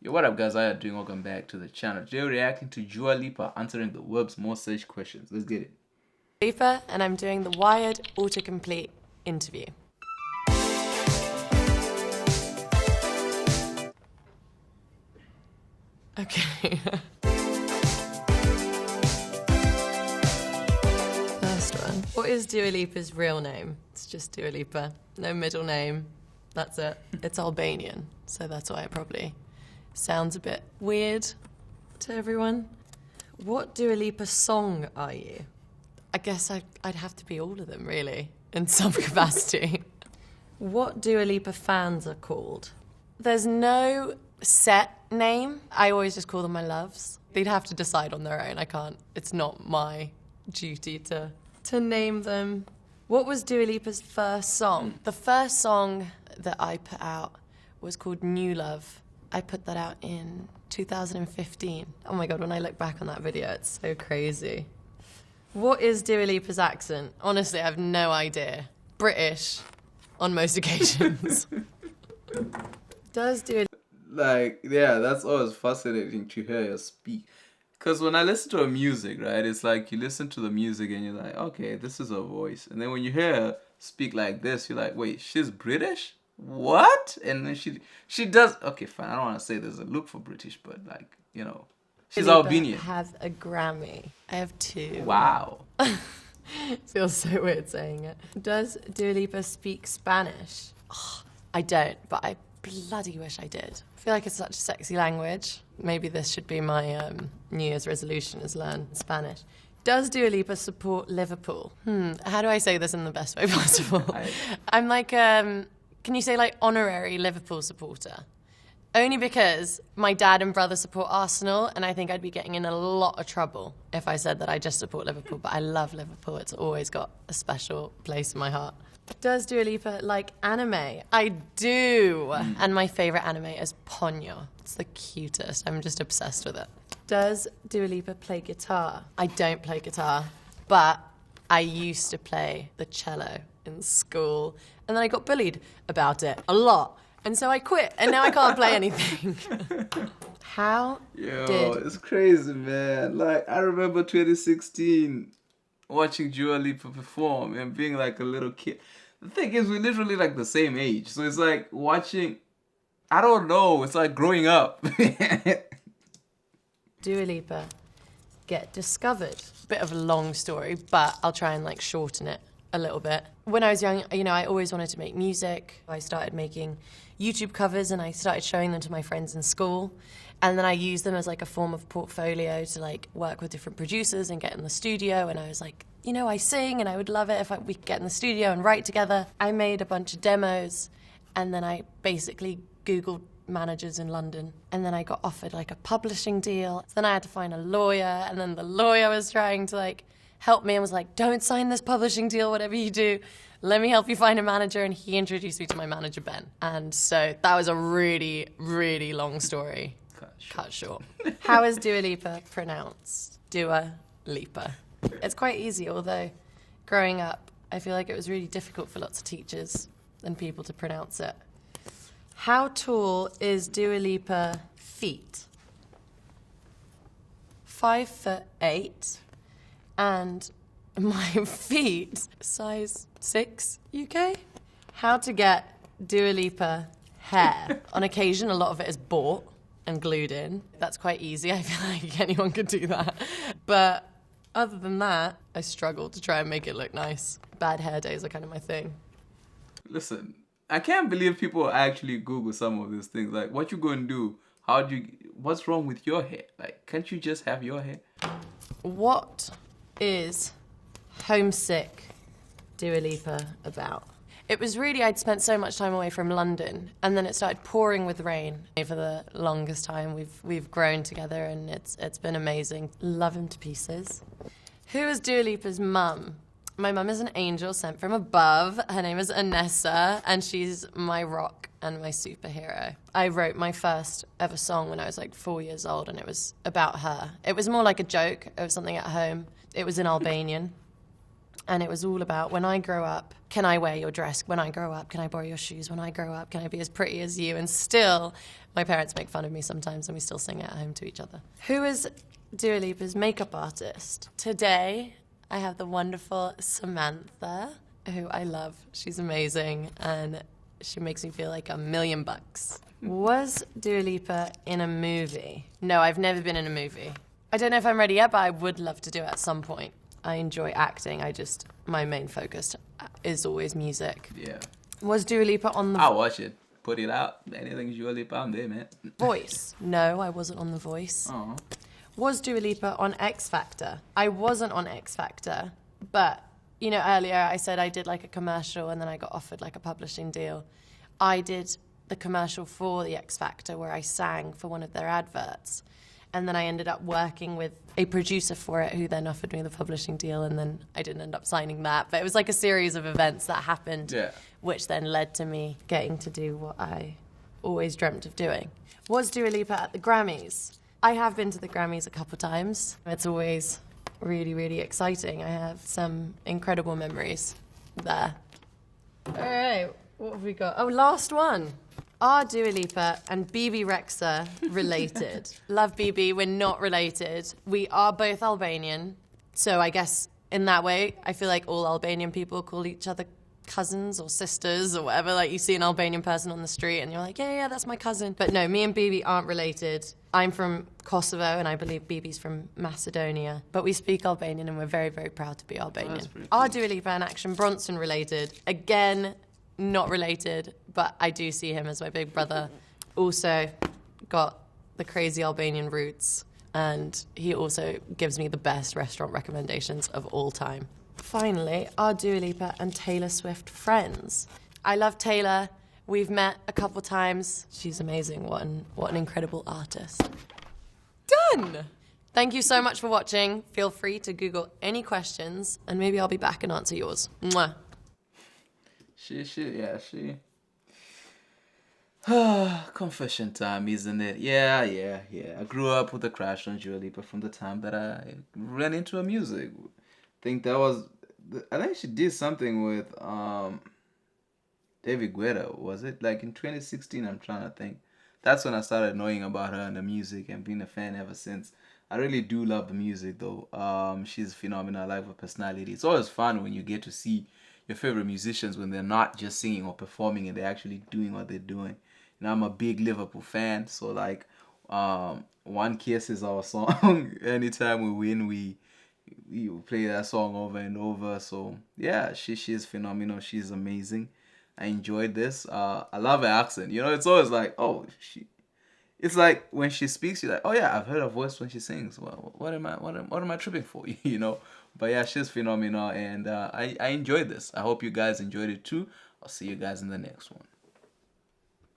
Yo, what up, guys? How you doing? Welcome back to the channel. Today we're reacting to Dua Lipa answering the web's most searched questions. Let's get it. Lipa, and I'm doing the Wired autocomplete interview. Okay. First one. What is Dua Lipa's real name? It's just Dua Lipa. No middle name. That's it. It's Albanian, so that's why it probably sounds a bit weird to everyone. What Dua Lipa song are you? I guess I'd have to be all of them, really, in some capacity. What Dua Lipa fans are called? There's no set name. I always just call them my loves. They'd have to decide on their own. I can't. It's not my duty to name them. What was Dua Lipa's first song? The first song that I put out was called New Love. I put that out in 2015. Oh my God, when I look back on that video, it's so crazy. What is Dua Lipa's accent? Honestly, I have no idea. British, on most occasions. Does Dua Yeah, that's always fascinating to hear her speak. Because when I listen to her music, right, it's like you listen to the music and you're like, okay, this is her voice. And then when you hear her speak like this, you're like, wait, she's British? What? And then she does, okay, fine, I don't want to say there's a look for British, but like, you know, she's Albanian. Have a Grammy. I have 2. Wow. Feels so weird saying it. Does Dua Lipa speak Spanish? Oh, I don't, but I bloody wish I did. I feel like it's such a sexy language. Maybe this should be my New Year's resolution, is learn Spanish. Does Dua Lipa support Liverpool? How do I say this in the best way possible? I'm like, can you say like honorary Liverpool supporter? Only because my dad and brother support Arsenal, and I think I'd be getting in a lot of trouble if I said that I just support Liverpool, but I love Liverpool. It's always got a special place in my heart. Does Dua Lipa like anime? I do. And my favorite anime is Ponyo. It's the cutest. I'm just obsessed with it. Does Dua Lipa play guitar? I don't play guitar, but I used to play the cello in school, and then I got bullied about it a lot. And so I quit, and now I can't play anything. It's crazy, man. Like, I remember 2016 watching Dua Lipa perform and being like a little kid. The thing is, we're literally like the same age. So it's like watching, I don't know, it's like growing up. Dua Lipa get discovered. Bit of a long story, but I'll try and like shorten it a little bit. When I was young, you know, I always wanted to make music. I started making YouTube covers and I started showing them to my friends in school. And then I used them as like a form of portfolio to like work with different producers and get in the studio. And I was like, you know, I sing and I would love it if we could get in the studio and write together. I made a bunch of demos and then I basically Googled managers in London, and then I got offered like a publishing deal. So then I had to find a lawyer, and then the lawyer was trying to like help me and was like, don't sign this publishing deal, whatever you do, let me help you find a manager. And he introduced me to my manager, Ben. And so that was a really, really long story. Cut short. How is Dua Lipa pronounced? Dua Lipa. It's quite easy, although growing up, I feel like it was really difficult for lots of teachers and people to pronounce it. How tall is Dua Lipa feet? 5'8", and my feet, size 6 UK. How to get Dua Lipa hair? On occasion, a lot of it is bought and glued in. That's quite easy. I feel like anyone could do that. But other than that, I struggle to try and make it look nice. Bad hair days are kind of my thing. Listen, I can't believe people actually Google some of these things. Like, what you gonna do? What's wrong with your hair? Like, can't you just have your hair? What is homesick Dua Lipa about? It was really, I'd spent so much time away from London, and then it started pouring with rain. For the longest time, we've grown together, and it's been amazing. Love him to pieces. Who is Dua Lipa's mum? My mum is an angel sent from above. Her name is Anessa, and she's my rock and my superhero. I wrote my first ever song when I was like 4 years old, and it was about her. It was more like a joke. It was something at home. It was in Albanian. And it was all about, when I grow up, can I wear your dress? When I grow up, can I borrow your shoes? When I grow up, can I be as pretty as you? And still, my parents make fun of me sometimes and we still sing it at home to each other. Who is Dua Lipa's makeup artist? Today, I have the wonderful Samantha, who I love. She's amazing and she makes me feel like $1,000,000. Was Dua Lipa in a movie? No, I've never been in a movie. I don't know if I'm ready yet, but I would love to do it at some point. I enjoy acting. My main focus is always music. Yeah. Was Dua Lipa on The I'll watch it. Put it out. Anything Dua Lipa, I'm there, man. Voice? No, I wasn't on The Voice. Oh. Was Dua Lipa on X Factor? I wasn't on X Factor, but, you know, earlier I said I did like a commercial and then I got offered like a publishing deal. I did the commercial for the X Factor where I sang for one of their adverts. And then I ended up working with a producer for it who then offered me the publishing deal, and then I didn't end up signing that. But it was like a series of events that happened, which then led to me getting to do what I always dreamt of doing. Was Dua Lipa at the Grammys? I have been to the Grammys a couple times. It's always really, really exciting. I have some incredible memories there. All right, what have we got? Oh, last one. Are Dua Lipa and BB Rexha related? Love BB, we're not related. We are both Albanian, so I guess in that way, I feel like all Albanian people call each other cousins or sisters or whatever. Like you see an Albanian person on the street and you're like, yeah, that's my cousin. But no, me and BB aren't related. I'm from Kosovo and I believe BB's from Macedonia. But we speak Albanian and we're very, very proud to be Albanian. Are Dua Lipa and Action Bronson related? Again, not related, but I do see him as my big brother. Also got the crazy Albanian roots, and he also gives me the best restaurant recommendations of all time. Finally, are Dua Lipa and Taylor Swift friends? I love Taylor. We've met a couple times. She's amazing. What an incredible artist. Done! Thank you so much for watching. Feel free to Google any questions, and maybe I'll be back and answer yours. Mwah. She. Confession time, isn't it? Yeah. I grew up with a crush on Dua Lipa from the time that I ran into her music. I think she did something with David Guetta, was it? Like in 2016, I'm trying to think. That's when I started knowing about her and the music and being a fan ever since. I really do love the music though. She's phenomenal. I like her personality. It's always fun when you get to see your favorite musicians when they're not just singing or performing and they're actually doing what they're doing. You know, I'm a big Liverpool fan, so like One Kiss is our song. Anytime we win, we play that song over and over. So yeah, she is phenomenal. She's amazing. I enjoyed this. I love her accent. You know, it's always like, it's like when she speaks, you're like, oh yeah, I've heard her voice when she sings. Well, what am I tripping for? You know. But yeah, she's phenomenal, and I enjoyed this. I hope you guys enjoyed it too. I'll see you guys in the next one.